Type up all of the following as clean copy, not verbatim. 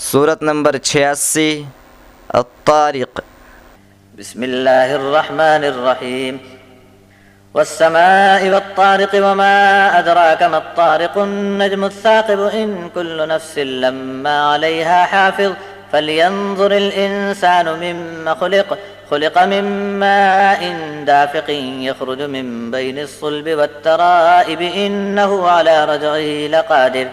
سورت نمبر 86 الطارق۔ بسم الله الرحمن الرحيم والسماء والطارق وما أدراك ما الطارق النجم الثاقب إن كل نفس لما عليها حافظ فلينظر الإنسان مما خلق من ماء دافق يخرج من بين الصلب والترائب إنه على رجعه لقادر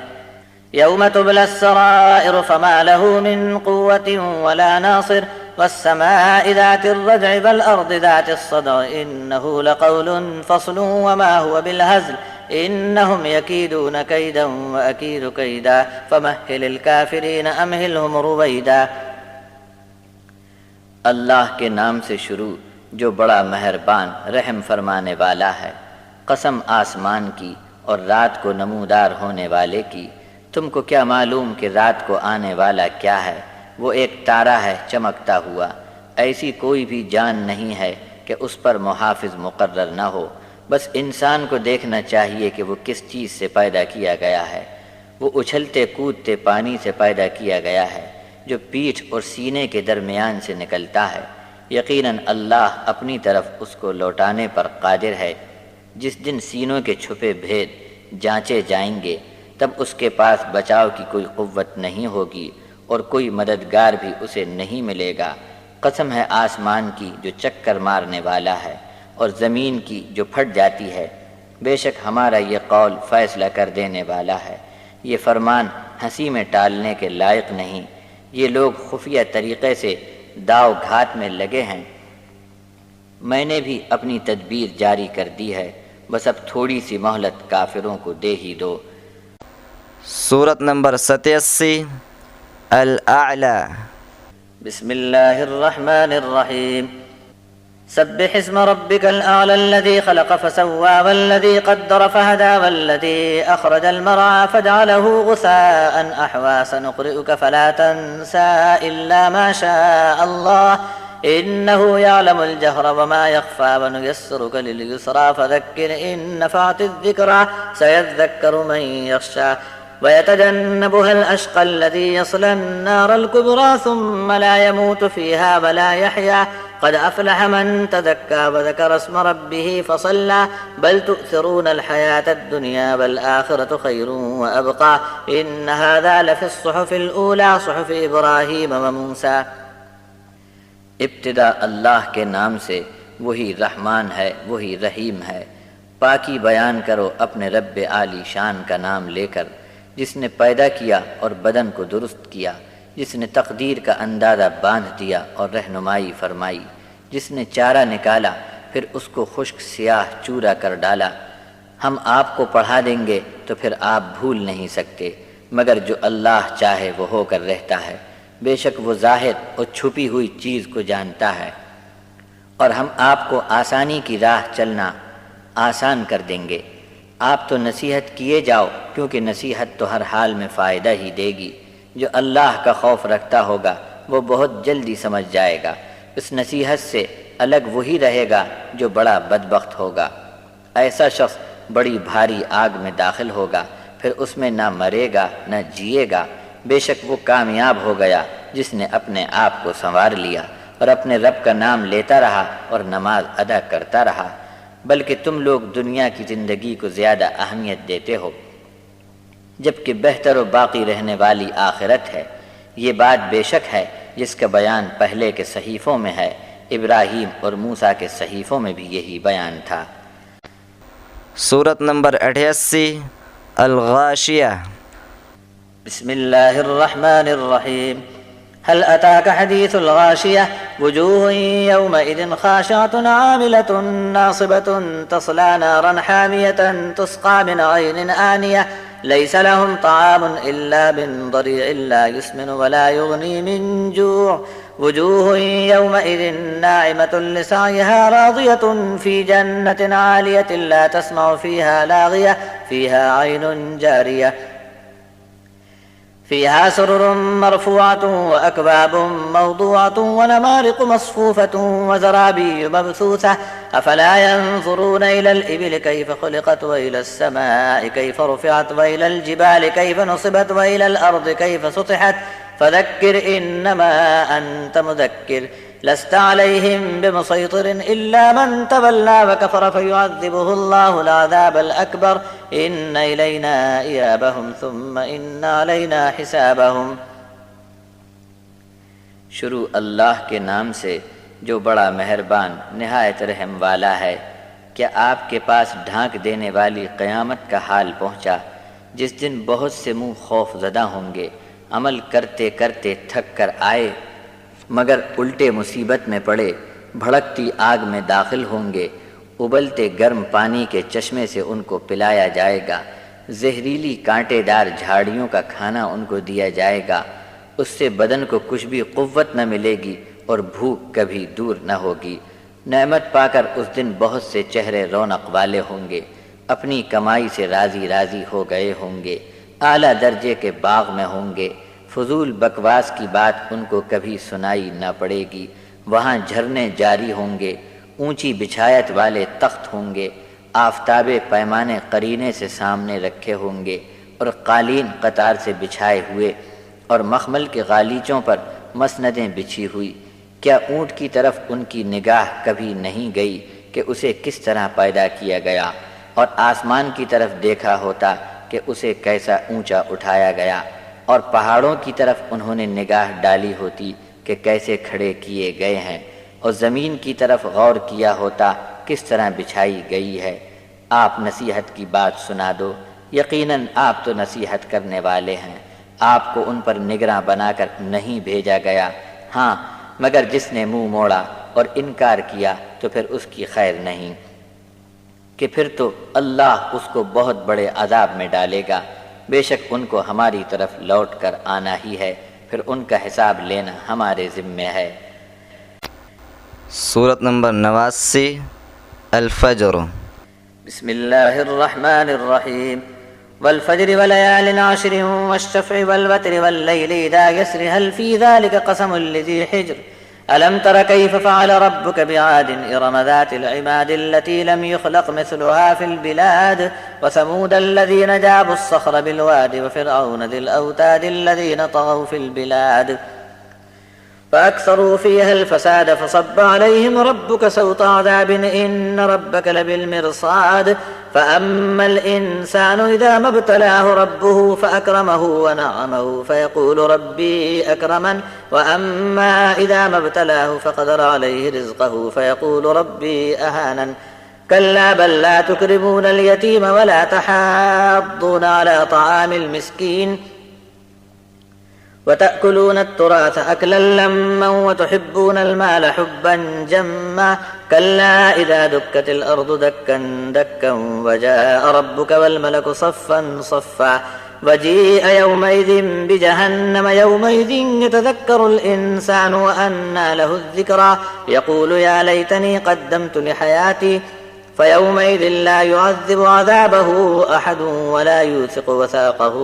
يوم تبلى السرائر فما له من قوة ولا ناصر والسماء ذات الرجع والأرض ذات الصدع إنه لقول فصل وما هو بالهزل إنهم يكيدون كيدا وأكيد كيدا فمهل الكافرين أمهلهم رويدا۔ اللہ کے نام سے شروع جو بڑا مہربان رحم فرمانے والا ہے۔ قسم آسمان کی اور رات کو نمودار ہونے والے کی، تم کو کیا معلوم کہ رات کو آنے والا کیا ہے؟ وہ ایک تارا ہے چمکتا ہوا، ایسی کوئی بھی جان نہیں ہے کہ اس پر محافظ مقرر نہ ہو۔ بس انسان کو دیکھنا چاہیے کہ وہ کس چیز سے پیدا کیا گیا ہے۔ وہ اچھلتے کودتے پانی سے پیدا کیا گیا ہے جو پیٹھ اور سینے کے درمیان سے نکلتا ہے۔ یقیناً اللہ اپنی طرف اس کو لوٹانے پر قادر ہے۔ جس دن سینوں کے چھپے بھید جانچے جائیں گے تب اس کے پاس بچاؤ کی کوئی قوت نہیں ہوگی اور کوئی مددگار بھی اسے نہیں ملے گا۔ قسم ہے آسمان کی جو چکر مارنے والا ہے اور زمین کی جو پھٹ جاتی ہے، بے شک ہمارا یہ قول فیصلہ کر دینے والا ہے۔ یہ فرمان ہنسی میں ٹالنے کے لائق نہیں۔ یہ لوگ خفیہ طریقے سے داؤ گھات میں لگے ہیں۔ میں نے بھی اپنی تدبیر جاری کر دی ہے، بس اب تھوڑی سی مہلت کافروں کو دے ہی دو۔ سورت نمبر 87 الاعلی۔ بسم الله الرحمن الرحيم سبح اسم ربك الأعلى الذي خلق فسوى والذي قدر فهدى والذي أخرج المرعى فجعله غثاء أحوى سنقرئك فلا تنسى إلا ما شاء الله إنه يعلم الجهر وما يخفى ونيسرك لليسرى فذكر إن نفعت الذكرى سيذكر من يخشى ويتجنبها الأشقى الذي يصلى النار الكبرى ثم لا يموت فيها ولا يحيا قد أفلح من تزكى وذكر اسم ربه فصلى بل تؤثرون الحياة الدنيا والآخرة خير وأبقى إن هذا لفي الصحف الأولى صحف إبراهيم وموسى۔ ابتدا اللہ کے نام سے، وہی رحمان ہے وہی رحیم ہے۔ پاکی بیان کرو اپنے رب عالی شان کا نام لے کر، جس نے پیدا کیا اور بدن کو درست کیا، جس نے تقدیر کا اندازہ باندھ دیا اور رہنمائی فرمائی، جس نے چارہ نکالا پھر اس کو خشک سیاہ چورا کر ڈالا۔ ہم آپ کو پڑھا دیں گے تو پھر آپ بھول نہیں سکتے، مگر جو اللہ چاہے وہ ہو کر رہتا ہے۔ بے شک وہ ظاہر اور چھپی ہوئی چیز کو جانتا ہے۔ اور ہم آپ کو آسانی کی راہ چلنا آسان کر دیں گے۔ آپ تو نصیحت کیے جاؤ، کیونکہ نصیحت تو ہر حال میں فائدہ ہی دے گی۔ جو اللہ کا خوف رکھتا ہوگا وہ بہت جلدی سمجھ جائے گا۔ اس نصیحت سے الگ وہی رہے گا جو بڑا بدبخت ہوگا۔ ایسا شخص بڑی بھاری آگ میں داخل ہوگا، پھر اس میں نہ مرے گا نہ جیے گا۔ بے شک وہ کامیاب ہو گیا جس نے اپنے آپ کو سنوار لیا اور اپنے رب کا نام لیتا رہا اور نماز ادا کرتا رہا۔ بلکہ تم لوگ دنیا کی زندگی کو زیادہ اہمیت دیتے ہو، جبکہ بہتر و باقی رہنے والی آخرت ہے۔ یہ بات بے شک ہے جس کا بیان پہلے کے صحیفوں میں ہے، ابراہیم اور موسیٰ کے صحیفوں میں بھی یہی بیان تھا۔ سورت نمبر 88 الغاشیہ۔ بسم الله الرحمن الرحيم هل أتاك حديث الغاشية وجوه يومئذ خاشعة عاملة ناصبة تصلى نارا حامية تسقى من عين آنية ليس لهم طعام إلا من ضريع لا يسمن ولا يغني من جوع وجوه يومئذ ناعمة لسعيها راضية في جنة عالية لا تسمع فيها لاغية فيها عين جارية فيها سرر مرفوعة وأكواب موضوعة ونمارق مصفوفة وزرابي مبثوثة أفلا ينظرون إلى الإبل كيف خلقت وإلى السماء كيف رفعت وإلى الجبال كيف نصبت وإلى الأرض كيف سطحت فذكر إنما أنت مذكر لست عليهم بمسيطر إلا من تولى وكفر فيعذبه الله العذاب الأكبر إن إلينا إيابهم ثم إن علينا حسابهم۔ شروع اللہ کے نام سے جو بڑا مہربان نہایت رحم والا ہے۔ کیا آپ کے پاس ڈھانک دینے والی قیامت کا حال پہنچا، جس دن بہت سے منہ خوف زدہ ہوں گے، عمل کرتے کرتے تھک کر آئے مگر الٹے مصیبت میں پڑے، بھڑکتی آگ میں داخل ہوں گے، ابلتے گرم پانی کے چشمے سے ان کو پلایا جائے گا، زہریلی کانٹے دار جھاڑیوں کا کھانا ان کو دیا جائے گا، اس سے بدن کو کچھ بھی قوت نہ ملے گی اور بھوک کبھی دور نہ ہوگی۔ نعمت پا کر اس دن بہت سے چہرے رونق والے ہوں گے، اپنی کمائی سے راضی راضی ہو گئے ہوں گے، اعلیٰ درجے کے باغ میں ہوں گے، فضول بکواس کی بات ان کو کبھی سنائی نہ پڑے گی، وہاں جھرنے جاری ہوں گے، اونچی بچھایت والے تخت ہوں گے، آفتاب پیمانے قرینے سے سامنے رکھے ہوں گے، اور قالین قطار سے بچھائے ہوئے، اور مخمل کے غالیچوں پر مسندیں بچھی ہوئی۔ کیا اونٹ کی طرف ان کی نگاہ کبھی نہیں گئی کہ اسے کس طرح پیدا کیا گیا، اور آسمان کی طرف دیکھا ہوتا کہ اسے کیسا اونچا اٹھایا گیا، اور پہاڑوں کی طرف انہوں نے نگاہ ڈالی ہوتی کہ کیسے کھڑے کیے گئے ہیں، اور زمین کی طرف غور کیا ہوتا کس طرح بچھائی گئی ہے۔ آپ نصیحت کی بات سنا دو، یقیناً آپ تو نصیحت کرنے والے ہیں۔ آپ کو ان پر نگراں بنا کر نہیں بھیجا گیا، ہاں مگر جس نے منہ موڑا اور انکار کیا تو پھر اس کی خیر نہیں، کہ پھر تو اللہ اس کو بہت بڑے عذاب میں ڈالے گا۔ بے شک ان کو ہماری طرف لوٹ کر آنا ہی ہے، پھر ان کا حساب لینا ہمارے ذمے ہے۔ سورت نمبر 89 الفجر۔ بسم الله الرحمن الرحيم والفجر وليال عشر والشفع والوتر والليل إذا يسر هل في ذلك قسم لذي حجر ألم تر كيف فعل ربك بعاد إرم ذات العماد التي لم يخلق مثلها في البلاد وثمود الذين جابوا الصخر بالواد وفرعون ذي الأوتاد الذين طغوا في البلاد فأكثروا فيها الفساد فصب عليهم ربك سوط عذاب إن ربك لبالمرصاد فأما الإنسان إذا ما ابتلاه ربه فأكرمه ونعمه فيقول ربي أكرمن وأما إذا ما ابتلاه فقدر عليه رزقه فيقول ربي أهانن كلا بل لا تكرمون اليتيم ولا تحاضون على طعام المسكين وتأكلون التراث أكلا لما وتحبون المال حبا جما كلا إذا دكت الأرض دكا دكا وجاء ربك والملك صفا صفا وجيء يومئذ بجهنم يومئذ يتذكر الإنسان وأنى له الذكرى يقول يا ليتني قدمت لحياتي فيومئذ لا يعذب عذابه أحد ولا يوثق وثاقه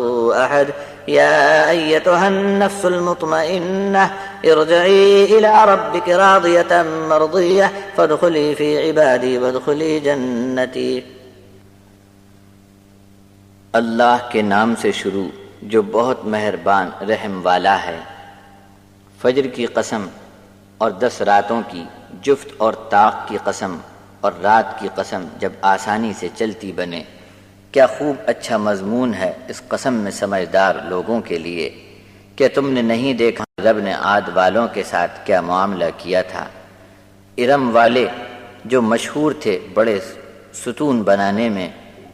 أحد يا أيتها النفس المطمئنة ارجعي إلى ربك راضية مرضية فادخلي في عبادي وادخلي جنتي۔ اللہ کے نام سے شروع جو بہت مہربان رحم والا ہے۔ فجر کی قسم اور 10 راتوں کی جفت اور طاق کی قسم اور رات کی قسم جب آسانی سے چلتی بنے، کیا خوب اچھا مضمون ہے اس قسم میں سمجھدار لوگوں کے لیے۔ کیا تم نے نہیں دیکھا رب نے عاد والوں کے ساتھ کیا معاملہ کیا تھا؟ ارم والے جو مشہور تھے بڑے ستون بنانے میں،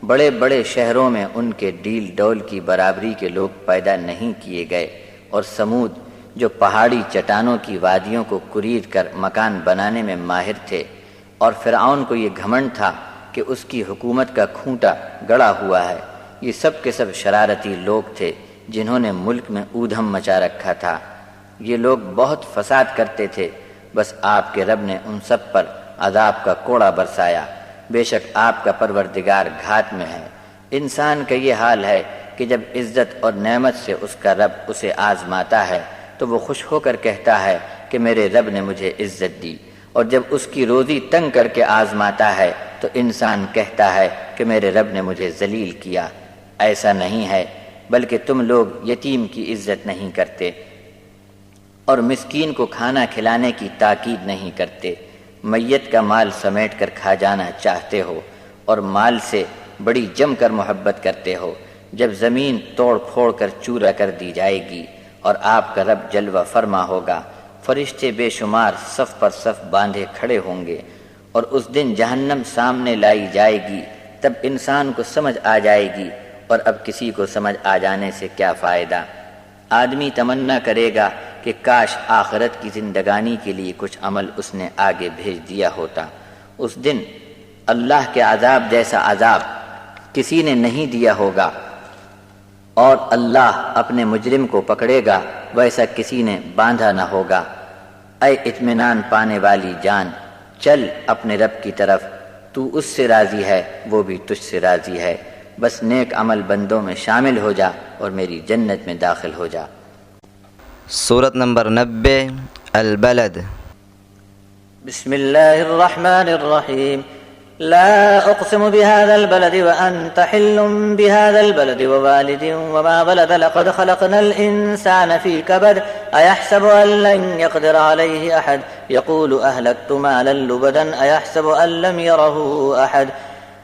بڑے بڑے شہروں میں ان کے ڈیل ڈول کی برابری کے لوگ پیدا نہیں کیے گئے، اور سمود جو پہاڑی چٹانوں کی وادیوں کو کرید کر مکان بنانے میں ماہر تھے، اور فرعون کو یہ گھمنڈ تھا کہ اس کی حکومت کا کھونٹا گڑا ہوا ہے۔ یہ سب کے سب شرارتی لوگ تھے جنہوں نے ملک میں اودھم مچا رکھا تھا۔ یہ لوگ بہت فساد کرتے تھے، بس آپ کے رب نے ان سب پر عذاب کا کوڑا برسایا۔ بے شک آپ کا پروردگار گھات میں ہے۔ انسان کا یہ حال ہے کہ جب عزت اور نعمت سے اس کا رب اسے آزماتا ہے تو وہ خوش ہو کر کہتا ہے کہ میرے رب نے مجھے عزت دی، اور جب اس کی روزی تنگ کر کے آزماتا ہے تو انسان کہتا ہے کہ میرے رب نے مجھے ذلیل کیا۔ ایسا نہیں ہے، بلکہ تم لوگ یتیم کی عزت نہیں کرتے۔ اور مسکین کو کھانا کھلانے کی تاکید نہیں کرتے، میت کا مال سمیٹ کر کھا جانا چاہتے ہو اور مال سے بڑی جم کر محبت کرتے ہو۔ جب زمین توڑ پھوڑ کر چورا کر دی جائے گی اور آپ کا رب جلوہ فرما ہوگا، فرشتے بے شمار صف پر صف باندھے کھڑے ہوں گے اور اس دن جہنم سامنے لائی جائے گی، تب انسان کو سمجھ آ جائے گی، اور اب کسی کو سمجھ آ جانے سے کیا فائدہ۔ آدمی تمنا کرے گا کہ کاش آخرت کی زندگانی کے لیے کچھ عمل اس نے آگے بھیج دیا ہوتا۔ اس دن اللہ کے عذاب جیسا عذاب کسی نے نہیں دیا ہوگا، اور اللہ اپنے مجرم کو پکڑے گا ویسا کسی نے باندھا نہ ہوگا۔ اے اطمینان پانے والی جان، چل اپنے رب کی طرف، تو اس سے راضی ہے، وہ بھی تجھ سے راضی ہے، بس نیک عمل بندوں میں شامل ہو جا اور میری جنت میں داخل ہو جا۔ سورت نمبر 90 البلد۔ بسم الله الرحمن الرحيم. لا أقسم بهذا البلد وأنت حل بهذا البلد ووالد وما ولد لقد خلقنا الإنسان في كبد أيحسب أن لن يقدر عليه أحد يقول أهلكت مالا لبدا أيحسب أن لم يره أحد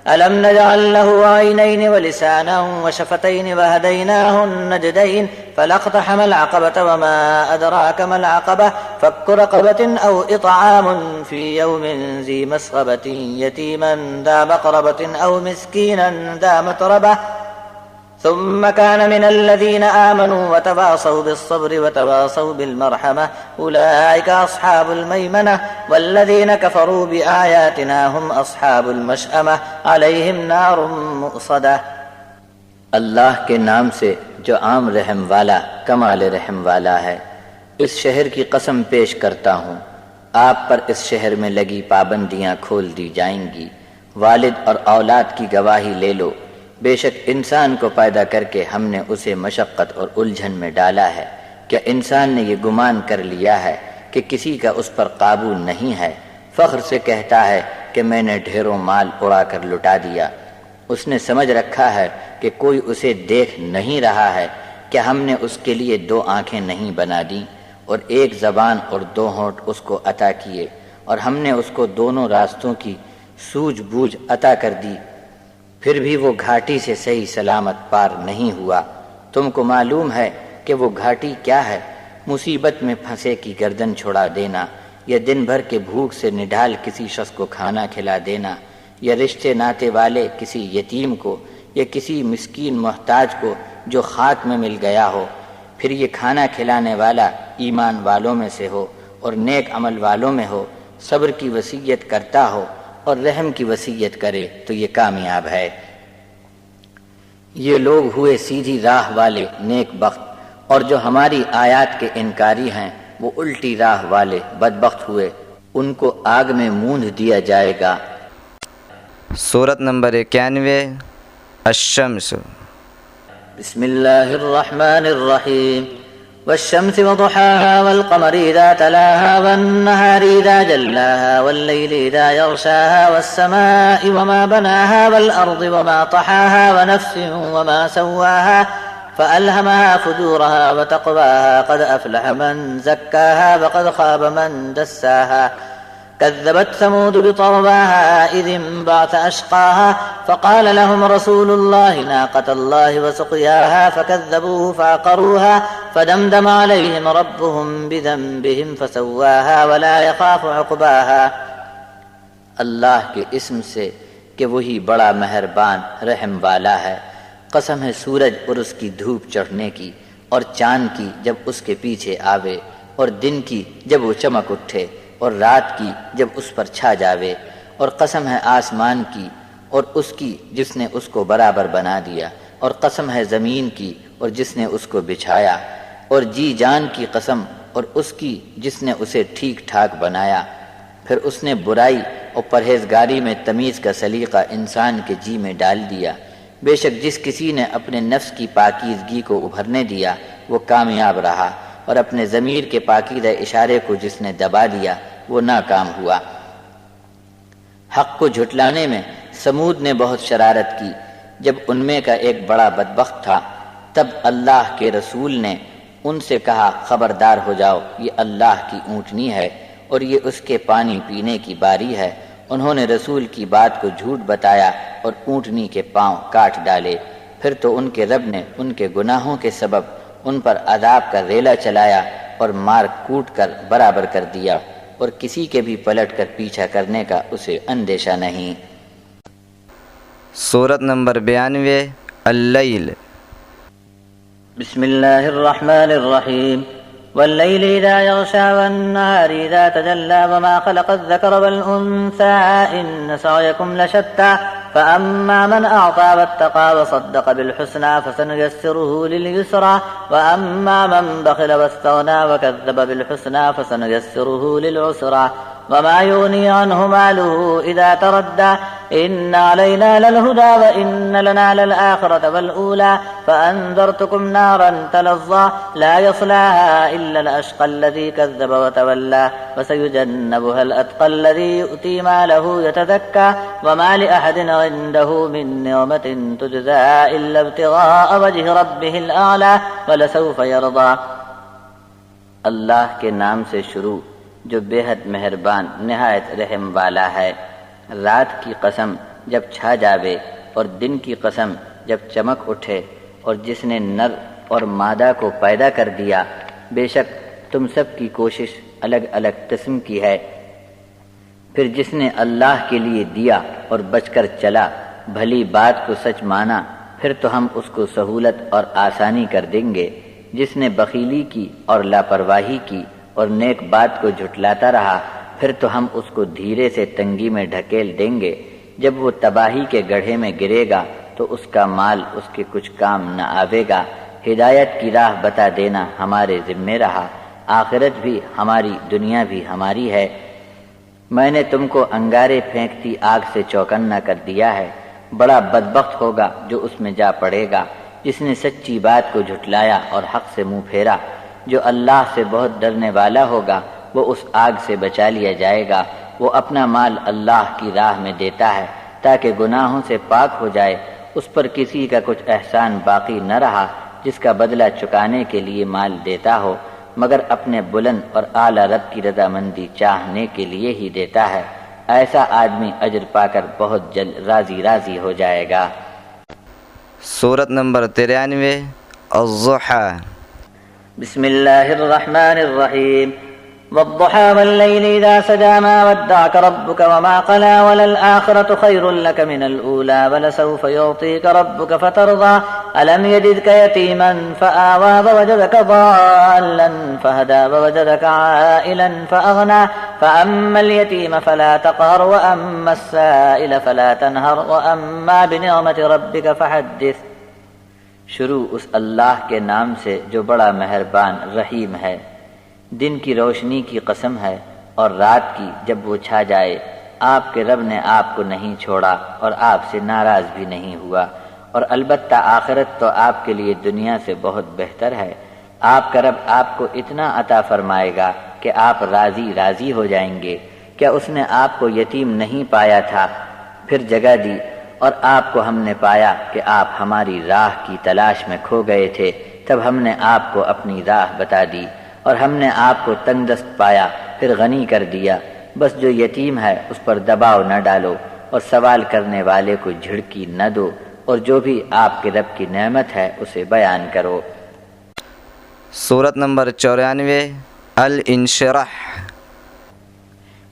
ألم نجعل له عينين ولسانا وشفتين وهديناه النجدين فلاقتحم العقبة وما أدراك ما العقبة فك رقبة أو إطعام في يوم ذي مسغبة يتيما ذا مقربة أو مسكينا ذا متربة ثم كان من الذين آمنوا وتواصوا بالصبر وتواصوا بالمرحمة أولئك أصحاب الميمنة والذين كفروا بآياتنا هم أصحاب المشأمة عليهم نار مؤصدة۔ اللہ کے نام سے جو عام رحم والا کمال رحم والا ہے، اس شہر کی قسم پیش کرتا ہوں، آپ پر اس شہر میں لگی پابندیاں کھول دی جائیں گی۔ والد اور اولاد کی گواہی لے لو، بے شک انسان کو پیدا کر کے ہم نے اسے مشقت اور الجھن میں ڈالا ہے۔ کیا انسان نے یہ گمان کر لیا ہے کہ کسی کا اس پر قابو نہیں ہے؟ فخر سے کہتا ہے کہ میں نے ڈھیروں مال اڑا کر لٹا دیا۔ اس نے سمجھ رکھا ہے کہ کوئی اسے دیکھ نہیں رہا ہے۔ کیا ہم نے اس کے لیے 2 آنکھیں نہیں بنا دیں اور 1 زبان اور 2 ہونٹ اس کو عطا کیے، اور ہم نے اس کو دونوں راستوں کی سوجھ بوجھ عطا کر دی، پھر بھی وہ گھاٹی سے صحیح سلامت پار نہیں ہوا۔ تم کو معلوم ہے کہ وہ گھاٹی کیا ہے؟ مصیبت میں پھنسے کی گردن چھڑا دینا، یا دن بھر کے بھوک سے نڈھال کسی شخص کو کھانا کھلا دینا، یا رشتے ناتے والے کسی یتیم کو یا کسی مسکین محتاج کو جو خاک میں مل گیا ہو۔ پھر یہ کھانا کھلانے والا ایمان والوں میں سے ہو اور نیک عمل والوں میں ہو، صبر کی وصیت کرتا ہو اور رحم کی وصیت کرے تو یہ کامیاب ہے۔ یہ لوگ ہوئے سیدھی راہ والے نیک بخت، اور جو ہماری آیات کے انکاری ہیں وہ الٹی راہ والے بدبخت ہوئے، ان کو آگ میں موند دیا جائے گا۔ سورت نمبر 91 الشمس۔ بسم الله الرحمن الرحيم. والشمس وضحاها والقمر إذا تلاها والنهار إذا جلاها والليل إذا يغشاها والسماء وما بناها والأرض وما طحاها ونفس وما سواها فألهمها فجورها وتقواها قد أفلح من زكاها وقد خاب من دساها كذبت ثمود بطغواها إذ انبعث أشقاها فقال لهم رسول الله ناقة الله وسقياها فكذبوه فعقروها فدمدم عليهم ربهم بذنبهم فسواها ولا يخاف عقباها۔ اللہ کے اسم سے کہ وہی بڑا مہربان رحم والا ہے۔ قسم ہے سورج اور اس کی دھوپ چڑھنے کی، اور چاند کی جب اس کے پیچھے آوے، اور دن کی جب وہ چمک اٹھے، اور رات کی جب اس پر چھا جاوے، اور قسم ہے آسمان کی اور اس کی جس نے اس کو برابر بنا دیا، اور قسم ہے زمین کی اور جس نے اس کو بچھایا، اور جی جان کی قسم اور اس کی جس نے اسے ٹھیک ٹھاک بنایا۔ پھر اس نے برائی اور پرہیزگاری میں تمیز کا سلیقہ انسان کے جی میں ڈال دیا۔ بے شک جس کسی نے اپنے نفس کی پاکیزگی کو ابھرنے دیا وہ کامیاب رہا، اور اپنے ضمیر کے پاکیزہ اشارے کو جس نے دبا دیا وہ ناکام ہوا۔ حق کو جھٹلانے میں سمود نے بہت شرارت کی۔ جب ان میں کا ایک بڑا بدبخت تھا، تب اللہ کے رسول نے ان سے کہا خبردار ہو جاؤ، یہ اللہ کی اونٹنی ہے اور یہ اس کے پانی پینے کی باری ہے۔ انہوں نے رسول کی بات کو جھوٹ بتایا اور اونٹنی کے پاؤں کاٹ ڈالے۔ پھر تو ان کے رب نے ان کے گناہوں کے سبب ان پر عذاب کا ریلا چلایا اور مار کوٹ کر برابر کر دیا، اور کسی کے بھی پلٹ کر پیچھا کرنے کا اسے اندیشہ نہیں۔ سورت نمبر 92 اللیل۔ بسم الله الرحمن الرحيم والليل إذا يغشى والنهار إذا تجلى وما خلق الذكر والأنثى إن سعيكم لشتى فأما من أعطى واتقى وصدق بالحسنى فسنيسره لليسرى وأما من بخل واستغنى وكذب بالحسنى فسنيسره للعسرى وما يغني عنه ماله إذا تردى إن علينا للهدى وإن لنا للآخرة والأولى فأنذرتكم نارا تلظى لا يصلاها إلا الأشقى الذي كذب وتولى وسيجنبها الأتقى الذي يؤتي ماله يتزكى وما لأحد عنده من نعمة تجزى إلا ابتغاء وجه ربه الأعلى ولسوف يرضى۔ اللہ کے نام سے شروع جو بے حد مہربان نہایت رحم والا ہے۔ رات کی قسم جب چھا جاوے اور دن کی قسم جب چمک اٹھے، اور جس نے نر اور مادہ کو پیدا کر دیا، بے شک تم سب کی کوشش الگ الگ قسم کی ہے۔ پھر جس نے اللہ کے لیے دیا اور بچ کر چلا، بھلی بات کو سچ مانا، پھر تو ہم اس کو سہولت اور آسانی کر دیں گے۔ جس نے بخیلی کی اور لاپرواہی کی اور نیک بات کو جھٹلاتا رہا، پھر تو ہم اس کو دھیرے سے تنگی میں ڈھکیل دیں گے۔ جب وہ تباہی کے گڑھے میں گرے گا تو اس کا مال اس کے کچھ کام نہ آوے گا۔ ہدایت کی راہ بتا دینا ہمارے ذمے رہا، آخرت بھی ہماری، دنیا بھی ہماری ہے۔ میں نے تم کو انگارے پھینکتی آگ سے چوکنا کر دیا ہے، بڑا بدبخت ہوگا جو اس میں جا پڑے گا۔ جس نے سچی بات کو جھٹلایا اور حق سے منہ پھیرا، جو اللہ سے بہت ڈرنے والا ہوگا وہ اس آگ سے بچا لیا جائے گا۔ وہ اپنا مال اللہ کی راہ میں دیتا ہے تاکہ گناہوں سے پاک ہو جائے۔ اس پر کسی کا کچھ احسان باقی نہ رہا جس کا بدلہ چکانے کے لیے مال دیتا ہو، مگر اپنے بلند اور اعلیٰ رب کی رضامندی چاہنے کے لیے ہی دیتا ہے۔ ایسا آدمی اجر پا کر بہت جلد راضی راضی ہو جائے گا۔ سورت نمبر 93 الضحى۔ بسم الله الرحمن الرحيم والضحى والليل إذا سجى ما ودعك ربك وما قلى وللآخرة خير لك من الأولى ولسوف يعطيك ربك فترضى ألم يجدك يتيما فآوى ووجدك ضالا فهدى ووجدك عائلا فأغنى فأما اليتيم فلا تقهر وأما السائل فلا تنهر وأما بنعمة ربك فحدث۔ شروع اس اللہ کے نام سے جو بڑا مہربان رحیم ہے۔ دن کی روشنی کی قسم ہے اور رات کی جب وہ چھا جائے۔ آپ کے رب نے آپ کو نہیں چھوڑا اور آپ سے ناراض بھی نہیں ہوا، اور البتہ آخرت تو آپ کے لیے دنیا سے بہت بہتر ہے۔ آپ کا رب آپ کو اتنا عطا فرمائے گا کہ آپ راضی راضی ہو جائیں گے۔ کیا اس نے آپ کو یتیم نہیں پایا تھا، پھر جگہ دی، اور آپ کو ہم نے پایا کہ آپ ہماری راہ کی تلاش میں کھو گئے تھے، تب ہم نے آپ کو اپنی راہ بتا دی، اور ہم نے آپ کو تنگ دست پایا پھر غنی کر دیا۔ بس جو یتیم ہے اس پر دباؤ نہ ڈالو اور سوال کرنے والے کو جھڑکی نہ دو، اور جو بھی آپ کے رب کی نعمت ہے اسے بیان کرو۔ سورت نمبر 94 الانشراح۔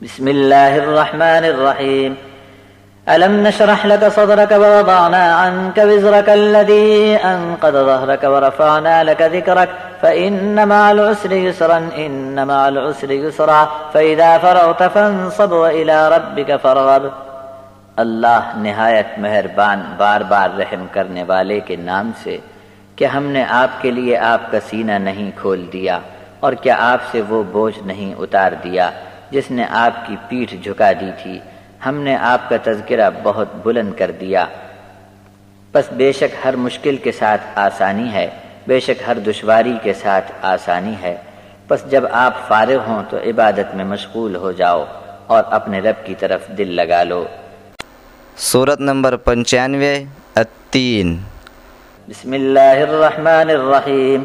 بسم الله الرحمن الرحيم ألم نشرح لك صدرك ووضعنا عنك وزرك الذي أنقض ظهرك ورفعنا لك ذكرك فإن مع العسر يسرا إن مع العسر يسرا فإذا فرغت فانصب وإلى ربك فارغب۔ اللہ نہایت مہربان بار بار رحم کرنے والے کے نام سے، کہ ہم نے آپ کے لیے آپ کا سینہ نہیں کھول دیا، اور کیا آپ سے وہ بوجھ نہیں اتار دیا جس نے آپ کی پیٹھ جھکا دی تھی۔ ہم نے آپ کا تذکرہ بہت بلند کر دیا۔ پس بے شک ہر مشکل کے ساتھ آسانی ہے، بے شک ہر دشواری کے ساتھ آسانی ہے۔ پس جب آپ فارغ ہوں تو عبادت میں مشغول ہو جاؤ اور اپنے رب کی طرف دل لگا لو۔ سورت نمبر 95 التین۔ بسم الله الرحمن الرحيم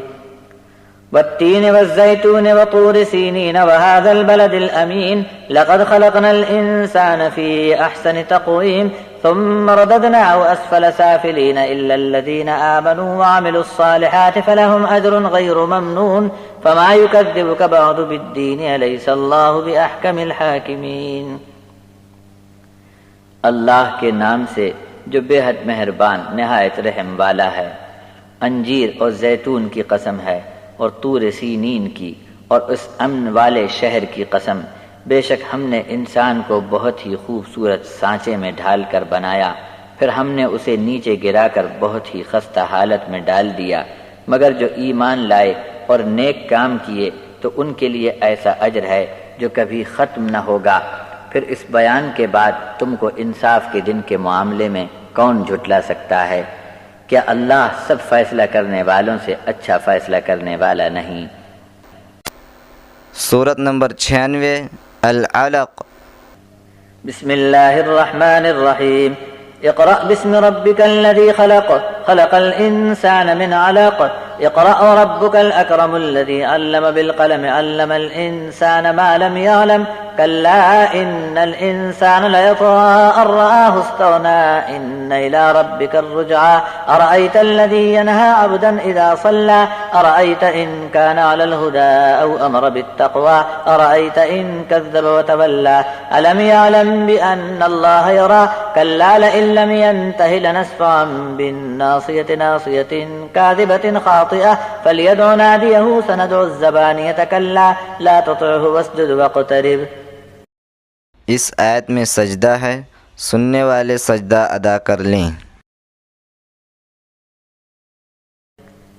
والتين والزيتون وطور سينين وهذا البلد الأمين لقد خلقنا الإنسان في أحسن تقويم ثم رددناه أسفل سافلين إلا الذين آمنوا وعملوا الصالحات فلهم أجر غير ممنون فما يكذبك بعد بالدين أليس الله بأحكم الحاكمين۔ اللہ کے نام سے جو بے حد مہربان نہایت رحم والا ہے۔ انجیر اور زیتون کی قسم ہے اور طور سینین کی اور اس امن والے شہر کی قسم، بے شک ہم نے انسان کو بہت ہی خوبصورت سانچے میں ڈھال کر بنایا، پھر ہم نے اسے نیچے گرا کر بہت ہی خستہ حالت میں ڈال دیا، مگر جو ایمان لائے اور نیک کام کیے تو ان کے لیے ایسا اجر ہے جو کبھی ختم نہ ہوگا۔ پھر اس بیان کے بعد تم کو انصاف کے دن کے معاملے میں کون جھٹلا سکتا ہے؟ کیا اللہ سب فیصلہ کرنے والوں سے اچھا فیصلہ کرنے والا نہیں؟ سورت نمبر 96 العلق۔ بسم اللہ الرحمن الرحیم۔ اقرأ باسم ربك الذي خلق خلق الإنسان من علق اقرأ وربك الأكرم الذي علم بالقلم علم الإنسان ما لم يعلم كلا إن الإنسان ليطغى أن رآه استغنى إن إلى ربك الرجعى أرأيت الذي ينهى عبدا إذا صلى أرأيت إن كان على الهدى أو أمر بالتقوى أرأيت إن كذب وتولى ألم يعلم بأن الله يرى كلا لئن لم ينته لنسفعا بالناصية ناصية كاذبة خاطئة فليدع ناديه سندع الزبانية كلا لا تطعه واسجد واقترب۔ اس آیت میں سجدہ ہے، سننے والے سجدہ ادا کر لیں۔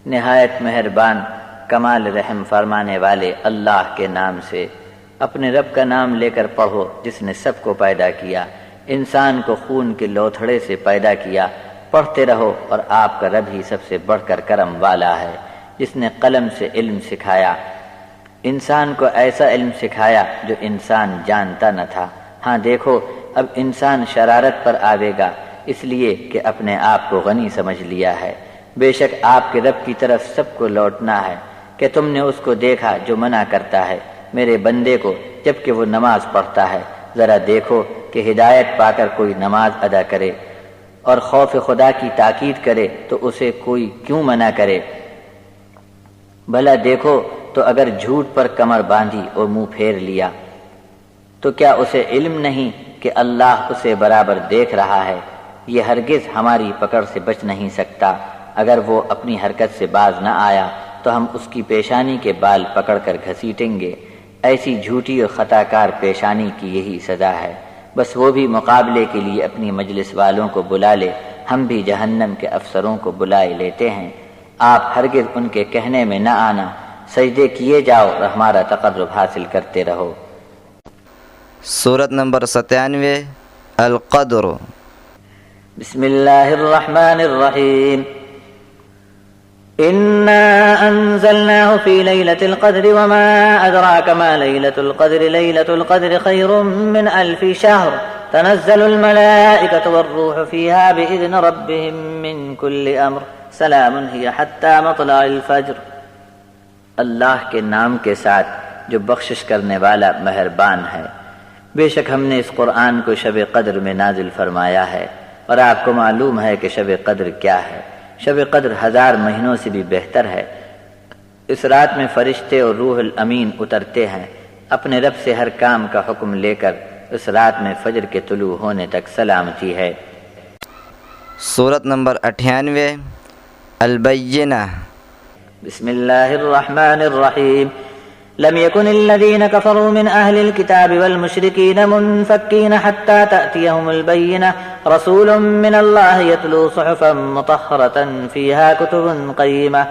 نہایت مہربان کمال رحم فرمانے والے اللہ کے نام سے، اپنے رب کا نام لے کر پڑھو جس نے سب کو پیدا کیا، انسان کو خون کے لوتھڑے سے پیدا کیا۔ پڑھتے رہو اور آپ کا رب ہی سب سے بڑھ کر کرم والا ہے، جس نے قلم سے علم سکھایا، انسان کو ایسا علم سکھایا جو انسان جانتا نہ تھا۔ ہاں دیکھو اب انسان شرارت پر آوے گا، اس لیے کہ اپنے آپ کو غنی سمجھ لیا ہے۔ بے شک آپ کے رب کی طرف سب کو لوٹنا ہے۔ کہ تم نے اس کو دیکھا جو منع کرتا ہے میرے بندے کو جبکہ وہ نماز پڑھتا ہے؟ ذرا دیکھو کہ ہدایت پا کر کوئی نماز ادا کرے اور خوف خدا کی تاکید کرے تو اسے کوئی کیوں منع کرے؟ بھلا دیکھو تو اگر جھوٹ پر کمر باندھی اور منہ پھیر لیا تو کیا اسے علم نہیں کہ اللہ اسے برابر دیکھ رہا ہے؟ یہ ہرگز ہماری پکڑ سے بچ نہیں سکتا۔ اگر وہ اپنی حرکت سے باز نہ آیا تو ہم اس کی پیشانی کے بال پکڑ کر گھسیٹیں گے۔ ایسی جھوٹی اور خطا کار پیشانی کی یہی سزا ہے۔ بس وہ بھی مقابلے کے لیے اپنی مجلس والوں کو بلا لے، ہم بھی جہنم کے افسروں کو بلائے لیتے ہیں۔ آپ ہرگز ان کے کہنے میں نہ آنا، سجدے کیے جاؤ اور ہمارا تقرب حاصل کرتے رہو۔ سورت نمبر 97 القدر۔ بسم اللہ الرحمن الرحیم۔ إنا أنزلناه في ليلة القدر وما أدراك ما ليلة القدر ليلة القدر خير من 1000 شهر تنزل الملائكة والروح فيها بإذن ربهم من كل أمر سلام هي حتى مطلع الفجر۔ اللہ کے نام کے ساتھ جو بخشش کرنے والا مہربان ہے۔ بے شک ہم نے اس قرآن کو شب قدر میں نازل فرمایا ہے، اور آپ کو معلوم ہے کہ شب قدر کیا ہے۔ شب قدر 1000 مہینوں سے بھی بہتر ہے۔ اس رات میں فرشتے اور روح الامین اترتے ہیں اپنے رب سے ہر کام کا حکم لے کر۔ اس رات میں فجر کے طلوع ہونے تک سلامتی ہے۔ سورت نمبر 98 البینہ۔ بسم اللہ الرحمن الرحیم۔ لم يكن الذين كفروا من أهل الكتاب والمشركين منفكين حتى تأتيهم البينة رسول من الله يتلو صحفا مطهرة فيها كتب قيمة